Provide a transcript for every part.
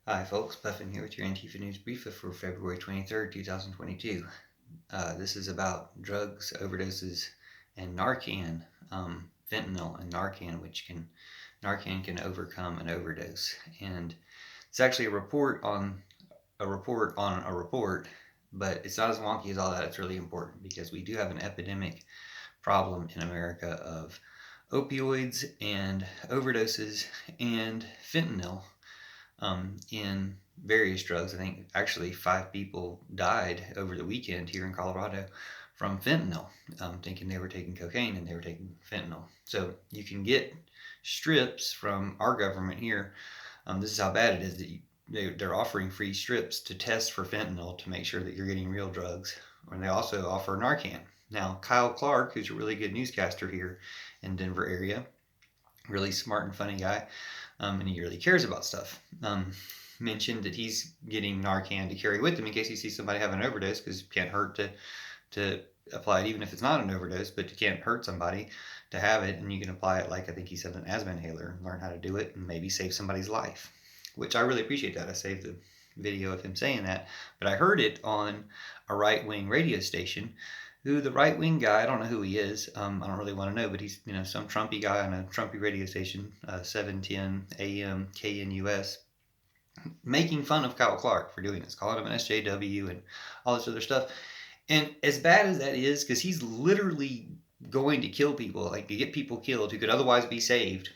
Hi folks, Puffin here with your Antifa News Briefa for February 23rd, 2022. This is about drugs, overdoses, and Narcan, fentanyl and Narcan, Narcan can overcome an overdose. And it's actually a report on a report on a report, but it's not as wonky as all that. It's really important because we do have an epidemic problem in America of opioids and overdoses and fentanyl in various drugs. I think actually 5 people died over the weekend here in Colorado from fentanyl, thinking they were taking cocaine and they were taking fentanyl. So you can get strips from our government here. This is how bad it is that they're offering free strips to test for fentanyl to make sure that you're getting real drugs. And they also offer Narcan. Now, Kyle Clark, who's a really good newscaster here in Denver area, really smart and funny guy, and he really cares about stuff. Mentioned that he's getting Narcan to carry with him in case he sees somebody having an overdose, because it can't hurt to apply it, even if it's not an overdose, but it can't hurt somebody to have it, and you can apply it like I think he said an asthma inhaler, and learn how to do it and maybe save somebody's life, which I really appreciate that. I saved the video of him saying that, but I heard it on a right-wing radio station. Who the right wing guy, I don't know who he is. I don't really want to know, but he's some Trumpy guy on a Trumpy radio station, 710 AM KNUS, making fun of Kyle Clark for doing this, calling him an SJW and all this other stuff. And as bad as that is, because he's literally going to kill people, like to get people killed who could otherwise be saved,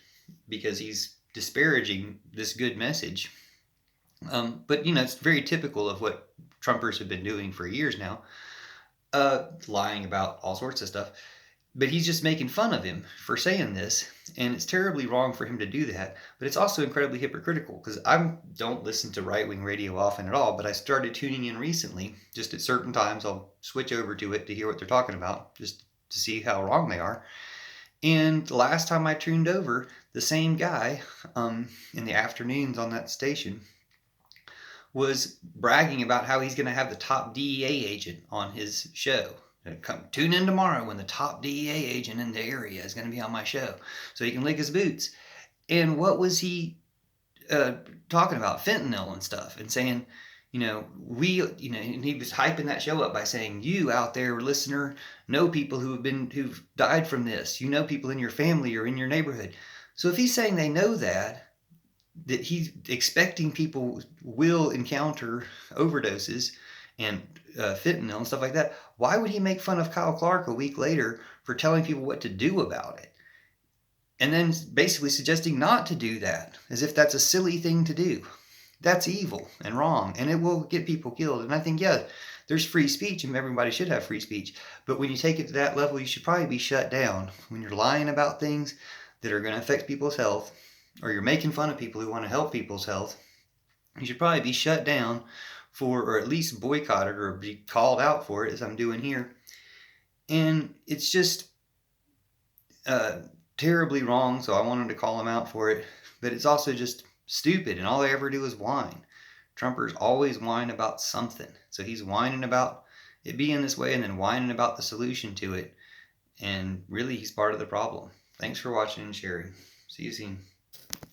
because he's disparaging this good message. But it's very typical of what Trumpers have been doing for years now. Lying about all sorts of stuff. But he's just making fun of him for saying this, and it's terribly wrong for him to do that. But it's also incredibly hypocritical, because I don't listen to right-wing radio often at all, but I started tuning in recently. Just at certain times, I'll switch over to it to hear what they're talking about, just to see how wrong they are. And the last time I tuned over, the same guy in the afternoons on that station was bragging about how he's going to have the top DEA agent on his show. Come tune in tomorrow when the top DEA agent in the area is going to be on my show, so he can lick his boots. And what was he talking about? Fentanyl and stuff, and saying, and he was hyping that show up by saying, "You out there, listener, know people who've died from this. You know people in your family or in your neighborhood." So if he's saying they know that he's expecting people will encounter overdoses and fentanyl and stuff like that, why would he make fun of Kyle Clark a week later for telling people what to do about it? And then basically suggesting not to do that, as if that's a silly thing to do. That's evil and wrong, and it will get people killed. And I think, yeah, there's free speech, and everybody should have free speech. But when you take it to that level, you should probably be shut down. When you're lying about things that are going to affect people's health, or you're making fun of people who want to help people's health, you should probably be shut down or at least boycotted or be called out for it, as I'm doing here. And it's just terribly wrong, so I wanted to call him out for it. But it's also just stupid, and all they ever do is whine. Trumpers always whine about something. So he's whining about it being this way and then whining about the solution to it. And really, he's part of the problem. Thanks for watching and sharing. See you soon.